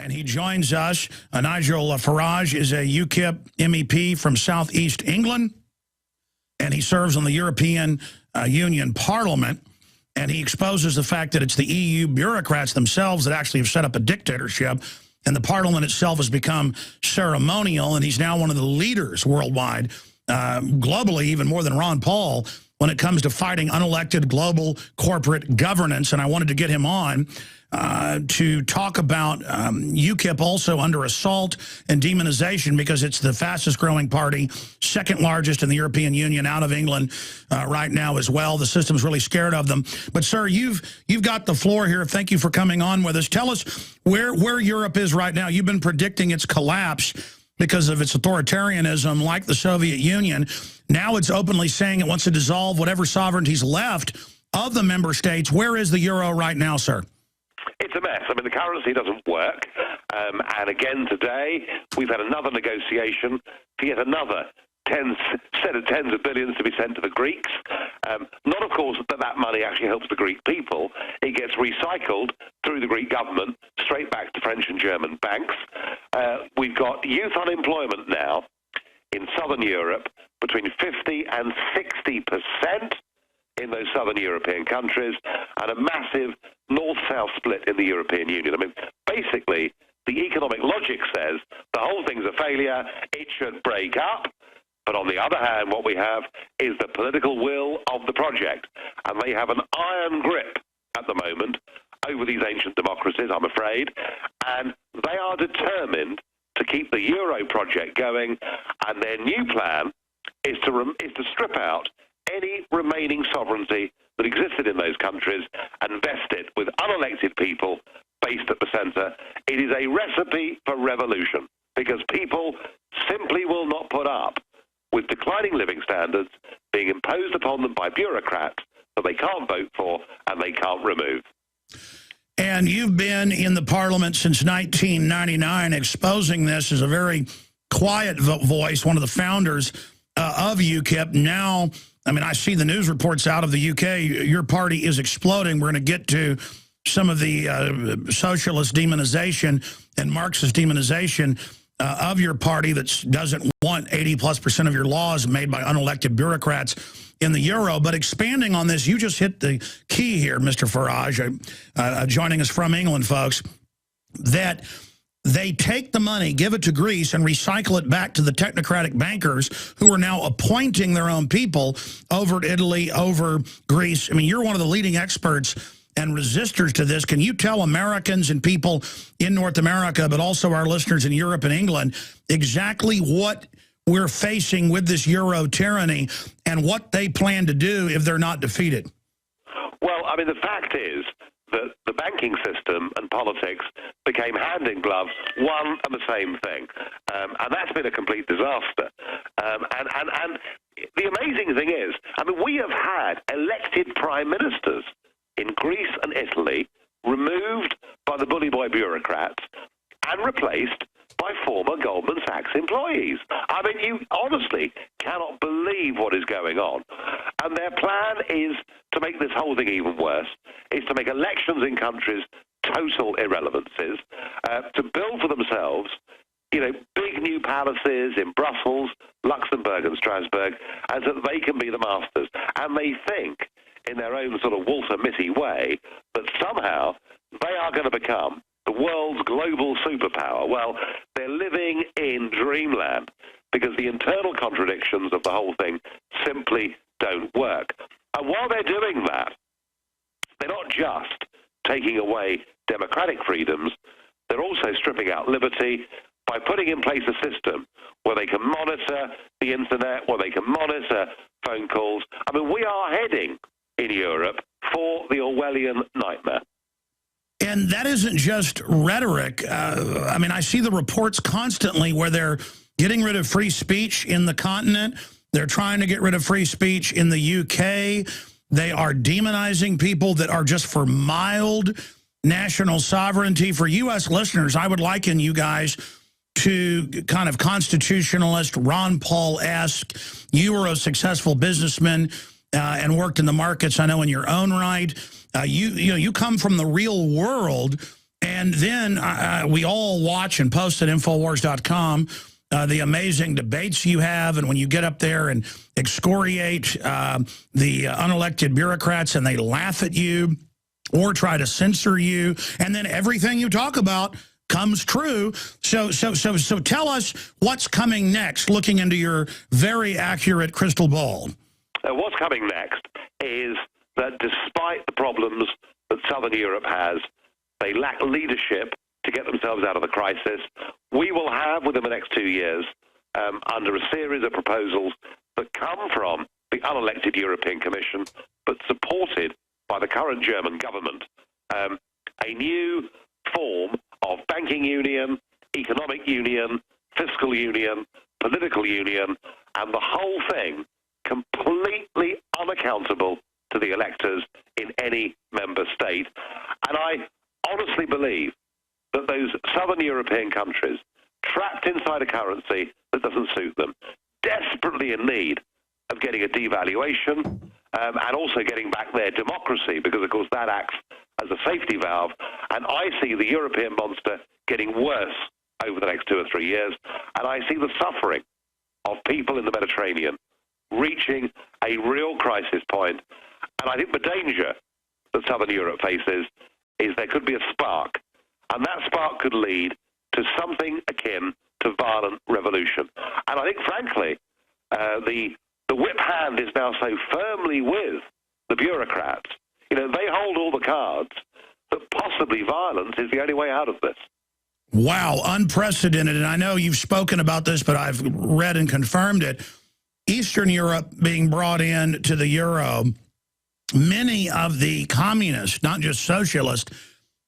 And he joins us. Nigel Farage is a UKIP MEP from Southeast England, and he serves on the European Union Parliament. And he exposes the fact that it's the EU bureaucrats themselves that actually have set up a dictatorship, and the Parliament itself has become ceremonial, and he's now one of the leaders worldwide, globally, even more than Ron Paul, when it comes to fighting unelected global corporate governance. And I wanted to get him on to talk about UKIP also under assault and demonization, because it's the fastest growing party, second largest in the European Union, out of England right now as well. The system's really scared of them. But sir, you've got the floor here. Thank you for coming on with us. Tell us where Europe is right now. You've been predicting its collapse because of its authoritarianism, like the Soviet Union. Now it's openly saying it wants to dissolve whatever sovereignty's left of the member states. Where is the euro right now, sir? It's a mess. I mean, the currency doesn't work. And again today, we've had another negotiation for yet another set of tens of billions to be sent to the Greeks. Not, of course, that money actually helps the Greek people. It gets recycled through the Greek government straight back to French and German banks. We've got youth unemployment now in southern Europe between 50 and 60% in those southern European countries, and a massive north-south split in the European Union. I mean, basically, the economic logic says the whole thing's a failure, it should break up. But on the other hand, what we have is the political will of the project, and they have an iron grip at the moment over these ancient democracies, I'm afraid, and they are determined to keep the Euro project going, and their new plan is to strip out any remaining sovereignty that existed in those countries and vest it with unelected people based at the centre. It is a recipe for revolution, because people simply will not put up with declining living standards being imposed upon them by bureaucrats that they can't vote for and they can't remove. And you've been in the Parliament since 1999, exposing this as a very quiet voice, one of the founders of UKIP. Now, I mean, I see the news reports out of the UK. Your party is exploding. We're going to get to some of the socialist demonization and Marxist demonization of your party that doesn't want 80+% of your laws made by unelected bureaucrats in the euro. But expanding on this, you just hit the key here, Mr. Farage, joining us from England, folks, that they take the money, give it to Greece, and recycle it back to the technocratic bankers who are now appointing their own people over Italy, over Greece. I mean, you're one of the leading experts and resistors to this. Can you tell Americans and people in North America, but also our listeners in Europe and England, exactly what we're facing with this Euro tyranny and what they plan to do if they're not defeated? Well, I mean, the fact is that the banking system and politics became hand in glove, one and the same thing. And that's been a complete disaster. And the amazing thing is, I mean, we have had elected prime ministers in Greece and Italy removed by the bully boy bureaucrats and replaced by former Goldman Sachs employees. I mean, you honestly cannot believe what is going on. And their plan is to make this whole thing even worse, is to make elections in countries total irrelevancies, to build for themselves, you know, big new palaces in Brussels, Luxembourg and Strasbourg, and so that they can be the masters. And they think, in their own sort of Walter Mitty way, that somehow they are going to become the world's global superpower. Well, they're living in dreamland, because the internal contradictions of the whole thing simply don't work. And while they're doing that, they're not just taking away democratic freedoms, they're also stripping out liberty by putting in place a system where they can monitor the internet, where they can monitor phone calls. I mean, we are heading in Europe for the Orwellian nightmare. And that isn't just rhetoric. I mean, I see the reports constantly where they're getting rid of free speech in the continent. They're trying to get rid of free speech in the UK. They are demonizing people that are just for mild national sovereignty. For U.S. listeners, I would liken you guys to kind of constitutionalist, Ron Paul-esque. You were a successful businessman and worked in the markets, I know, in your own right. You come from the real world And then we all watch and post at Infowars.com the amazing debates you have, and when you get up there and excoriate the unelected bureaucrats and they laugh at you or try to censor you, and then everything you talk about comes true. So tell us what's coming next, looking into your very accurate crystal ball. What's coming next is that despite the problems that Southern Europe has, they lack leadership to get themselves out of the crisis. We will have, within the next 2 years, under a series of proposals that come from the unelected European Commission, but supported by the current German government, a new form of banking union, economic union, fiscal union, political union, and the whole thing completely unaccountable to the electors in any member state. And I honestly believe that those southern European countries, trapped inside a currency that doesn't suit them, desperately in need of getting a devaluation and also getting back their democracy, because, of course, that acts as a safety valve. And I see the European monster getting worse over the next 2 or 3 years, and I see the suffering of people in the Mediterranean reaching a real crisis point. And I think the danger that Southern Europe faces is there could be a spark, and that spark could lead to something akin to violent revolution. And I think, frankly, the whip hand is now so firmly with the bureaucrats. You know, they hold all the cards, that possibly violence is the only way out of this. Wow, unprecedented. And I know you've spoken about this, but I've read and confirmed it. Eastern Europe being brought in to the euro, many of the communists, not just socialist,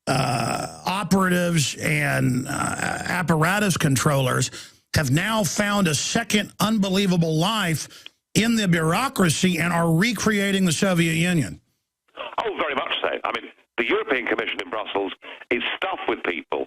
operatives and apparatus controllers have now found a second unbelievable life in the bureaucracy and are recreating the Soviet Union. Oh, very much so. I mean, the European Commission in Brussels is stuffed with people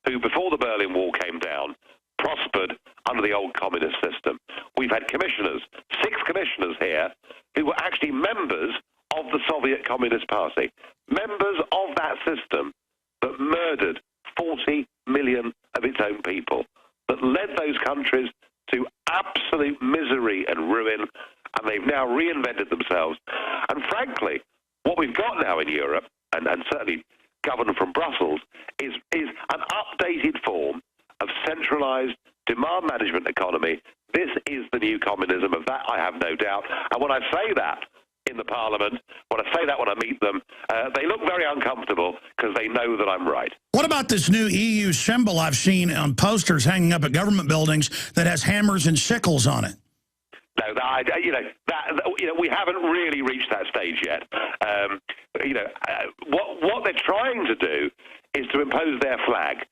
who, before the Berlin Wall came down, prospered under the old communist system. We've had commissioners, 6 commissioners here, who were actually members of the Soviet Communist Party, members of that system that murdered 40 million of its own people, that led those countries to absolute misery and ruin, and they've now reinvented themselves. And frankly, what we've got now in Europe, and certainly governed from Brussels, is an updated form of centralized demand management economy. This is the new communism. Of that I have no doubt. And when I say that in the Parliament, when I say that when I meet them, they look very uncomfortable because they know that I'm right. What about this new EU symbol I've seen on posters hanging up at government buildings that has hammers and sickles on it? No, we haven't really reached that stage yet. What they're trying to do is to impose their flag.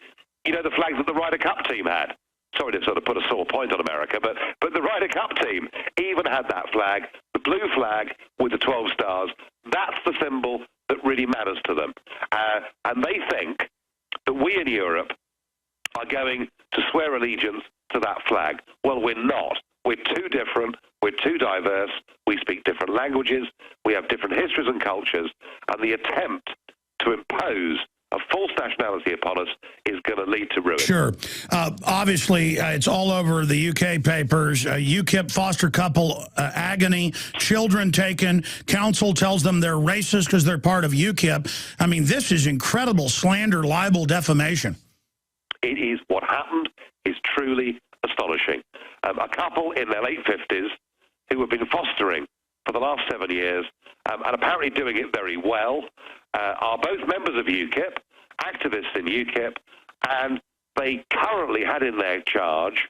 You know, the flag that the Ryder Cup team had. Sorry to sort of put a sore point on America, but the Ryder Cup team even had that flag, the blue flag with the 12 stars. That's the symbol that really matters to them. And they think that we in Europe are going to swear allegiance to that flag. Well, we're not. We're too different. We're too diverse. We speak different languages. We have different histories and cultures. And the attempt to impose a false nationality upon us is going to lead to ruin. Sure. Obviously, it's all over the UK papers. UKIP foster couple agony, children taken. Council tells them they're racist because they're part of UKIP. I mean, this is incredible slander, libel, defamation. It is. What happened is truly astonishing. A couple in their late 50s who have been fostering for the last 7 years and apparently doing it very well, are both members of UKIP, activists in UKIP, and they currently had in their charge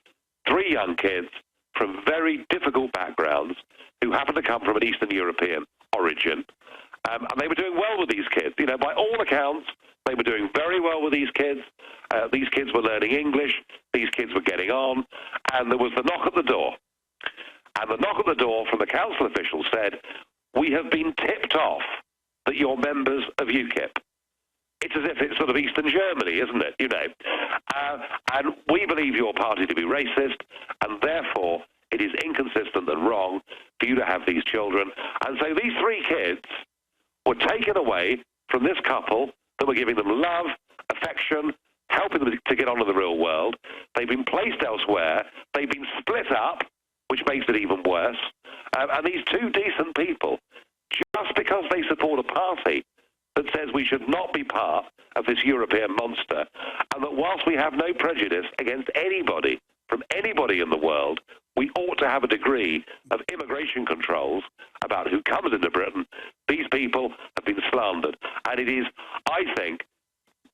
3 young kids from very difficult backgrounds who happen to come from an Eastern European origin. And they were doing well with these kids. You know, by all accounts, they were doing very well with these kids. These kids were learning English. These kids were getting on. And there was the knock at the door. And the knock at the door from the council officials said, "We have been tipped off that you're members of UKIP." It's as if it's sort of Eastern Germany, isn't it? You know, and we believe your party to be racist, and therefore it is inconsistent and wrong for you to have these children. And so these 3 kids were taken away from this couple that were giving them love, affection, helping them to get onto the real world. They've been placed elsewhere. They've been split up, which makes it even worse. And these two decent people, just because they support a party that says we should not be part of this European monster, and that whilst we have no prejudice against anybody, from anybody in the world, we ought to have a degree of immigration controls about who comes into Britain. These people have been slandered. And it is, I think,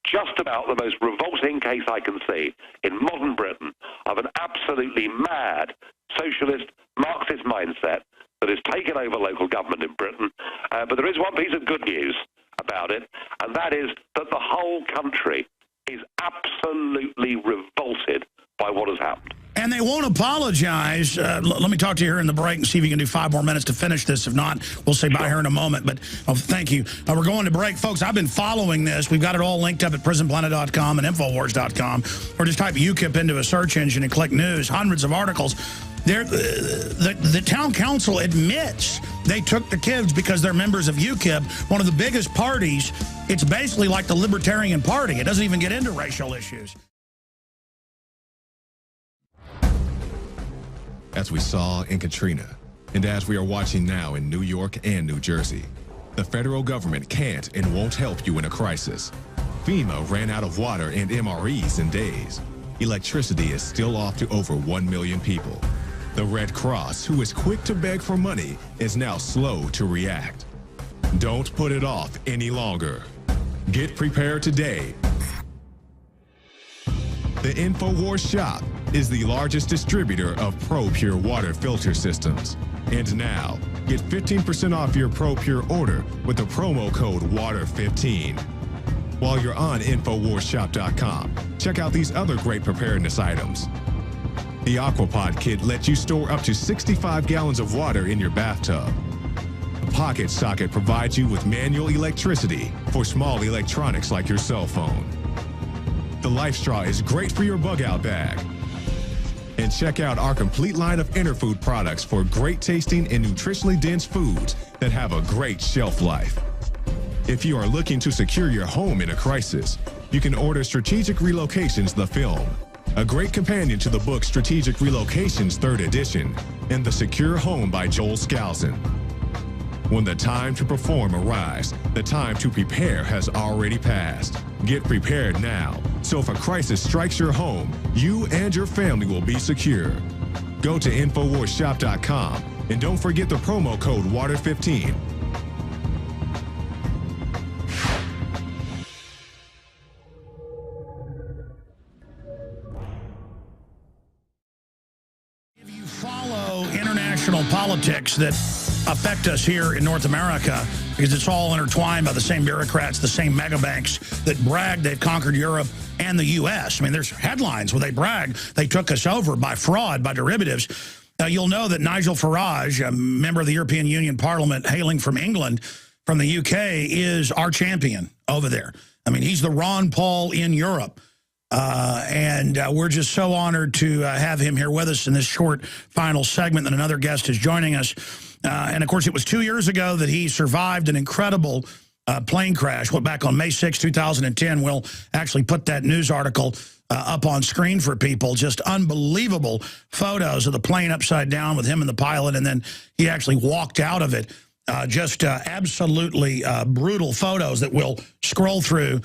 just about the most revolting case I can see in modern Britain of an absolutely mad socialist Marxist mindset that has taken over local government in Britain. But there is one piece of good news about it, and that is that the whole country is absolutely revolted by what has happened. And they won't apologize. Let me talk to you here in the break and see if you can do 5 more minutes to finish this. If not, we'll say bye here in a moment. But thank you. We're going to break. Folks, I've been following this. We've got it all linked up at prisonplanet.com and Infowars.com. Or just type UKIP into a search engine and click news. Hundreds of articles. The town council admits they took the kids because they're members of UKIP, one of the biggest parties. It's basically like the Libertarian Party. It doesn't even get into racial issues. As we saw in Katrina, and as we are watching now in New York and New Jersey, the federal government can't and won't help you in a crisis. FEMA ran out of water and MREs in days. Electricity is still off to over 1 million people. The Red Cross, who is quick to beg for money, is now slow to react. Don't put it off any longer. Get prepared today. The InfoWars shop is the largest distributor of ProPure water filter systems. And now, get 15% off your ProPure order with the promo code WATER15. While you're on InfoWarsShop.com, check out these other great preparedness items. The Aquapod kit lets you store up to 65 gallons of water in your bathtub. The Pocket Socket provides you with manual electricity for small electronics like your cell phone. The Life Straw is great for your bug-out bag. And check out our complete line of Interfood products for great tasting and nutritionally dense foods that have a great shelf life. If you are looking to secure your home in a crisis, you can order Strategic Relocations, the film, a great companion to the book Strategic Relocations 3rd edition, and The Secure Home by Joel Skousen. When the time to perform arrives, the time to prepare has already passed. Get prepared now, so if a crisis strikes your home, you and your family will be secure. Go to InfoWarsShop.com and don't forget the promo code WATER15. If you follow international politics that affect us here in North America, because it's all intertwined by the same bureaucrats, the same mega banks that brag they've conquered Europe and the U.S. I mean, there's headlines where they brag they took us over by fraud, by derivatives. You'll know that Nigel Farage, a member of the European Union Parliament hailing from England, from the UK, is our champion over there. I mean, he's the Ron Paul in Europe. And we're just so honored to have him here with us in this short final segment. And another guest is joining us. And, of course, it was 2 years ago that he survived an incredible plane crash. Went back on May 6, 2010. We'll actually put that news article up on screen for people. Just unbelievable photos of the plane upside down with him and the pilot. And then he actually walked out of it. Just absolutely brutal photos that we'll scroll through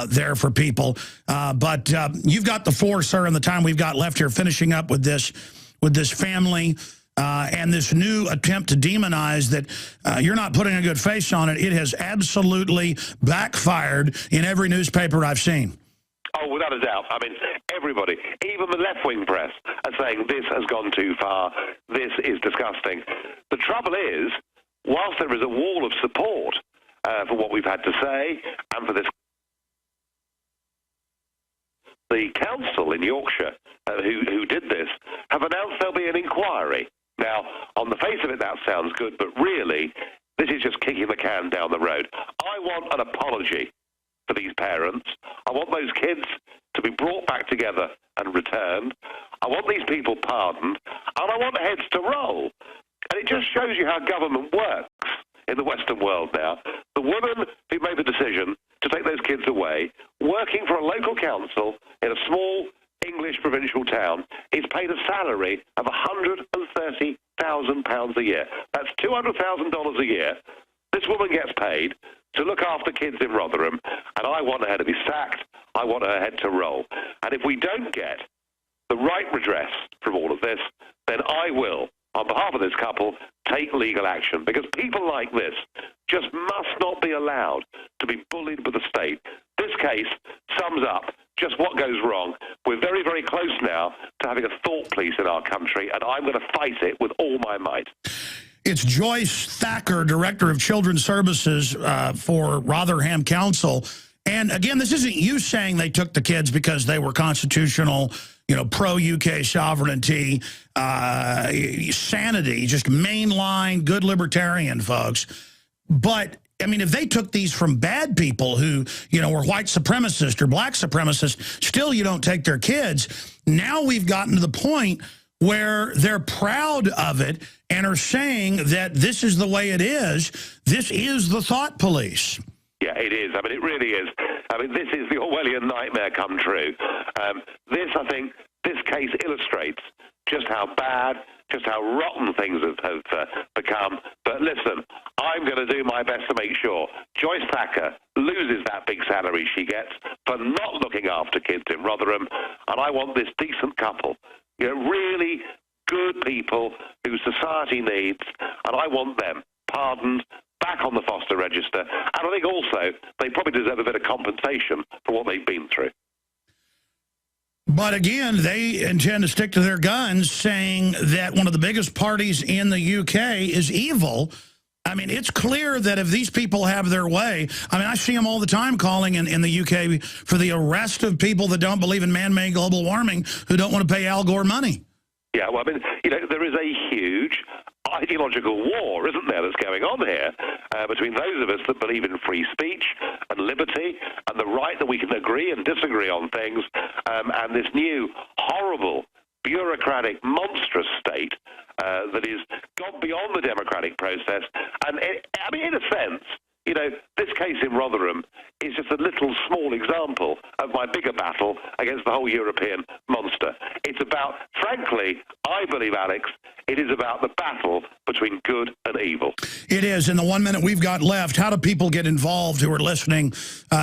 there for people. But you've got the floor, sir, and the time we've got left here, finishing up with this family and this new attempt to demonize that you're not putting a good face on it. It has absolutely backfired in every newspaper I've seen. Oh, without a doubt. I mean, everybody, even the left-wing press, are saying this has gone too far, this is disgusting. The trouble is, whilst there is a wall of support for what we've had to say and for this, the council in Yorkshire who did this have announced there'll be an inquiry. Now, on the face of it, that sounds good, but really, this is just kicking the can down the road. I want an apology for these parents. I want those kids to be brought back together and returned. I want these people pardoned, and I want heads to roll. And it just shows you how government works in the Western world now. The woman who made the decision to take those kids away, working for a local council in a small English provincial town, is paid a salary of £130,000 a year. That's $200,000 a year. This woman gets paid to look after kids in Rotherham, and I want her to be sacked. I want her head to roll. And if we don't get the right redress from all of this, then I will, on behalf of this couple, take legal action, because people like this just must not be allowed to be bullied by the state. This case sums up just what goes wrong. We're very, very close now to having a thought police in our country, and I'm going to fight it with all my might. It's Joyce Thacker, Director of Children's Services for Rotherham Council. And again, this isn't you saying they took the kids because they were constitutional, you know, pro-UK sovereignty, sanity, just mainline, good libertarian folks. But, I mean, if they took these from bad people who, you know, were white supremacists or black supremacists, still you don't take their kids. Now we've gotten to the point where they're proud of it and are saying that this is the way it is. This is the thought police. Yeah, it is. I mean, it really is. I mean, this is the Orwellian nightmare come true. I think, this case illustrates just how bad, just how rotten things have become. But listen, I'm going to do my best to make sure Joyce Thacker loses that big salary she gets for not looking after kids in Rotherham. And I want this decent couple, you know, really good people who society needs, and I want them pardoned, back on the foster register. And I think also they probably deserve a bit of compensation for what they've been through. But again, they intend to stick to their guns, saying that one of the biggest parties in the UK is evil. I mean, it's clear that if these people have their way, I mean, I see them all the time calling in the UK for the arrest of people that don't believe in man-made global warming, who don't want to pay Al Gore money. Yeah, well, I mean, you know, there is a huge ideological war, isn't there, that's going on here between those of us that believe in free speech and liberty and the right that we can agree and disagree on things, and this new horrible, bureaucratic, monstrous state that is gone beyond the democratic process. And, I mean, in a sense, you know, this case in Rotherham is just a little small example of my bigger battle against the whole European monster. It's about, frankly, I believe, Alex, it is about the battle between good and evil. It is. In the 1 minute we've got left, how do people get involved who are listening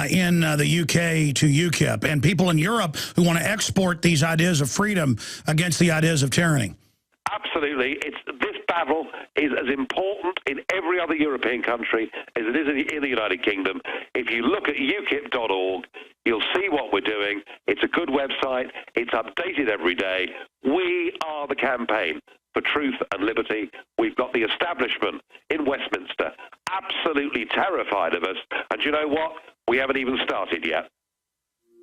in the UK to UKIP, and people in Europe who want to export these ideas of freedom against the ideas of tyranny? Absolutely. This battle is as important in every other European country as it is in the United Kingdom. If you look at ukip.org, you'll see what we're doing. It's a good website. It's updated every day. We are the campaign for truth and liberty. We've got the establishment in Westminster absolutely terrified of us. And you know what? We haven't even started yet.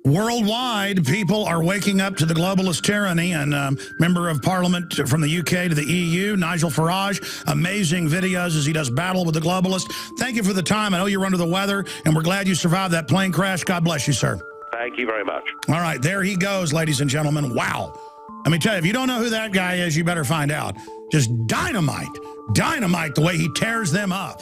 Worldwide, people are waking up to the globalist tyranny, and member of parliament from the UK to the EU, Nigel Farage, amazing videos as he does battle with the globalists. Thank you for the time. I know you're under the weather, and we're glad you survived that plane crash. God bless you, sir. Thank you very much. All right, there he goes, ladies and gentlemen. Wow. Let me tell you, if you don't know who that guy is, you better find out. Just dynamite the way he tears them up.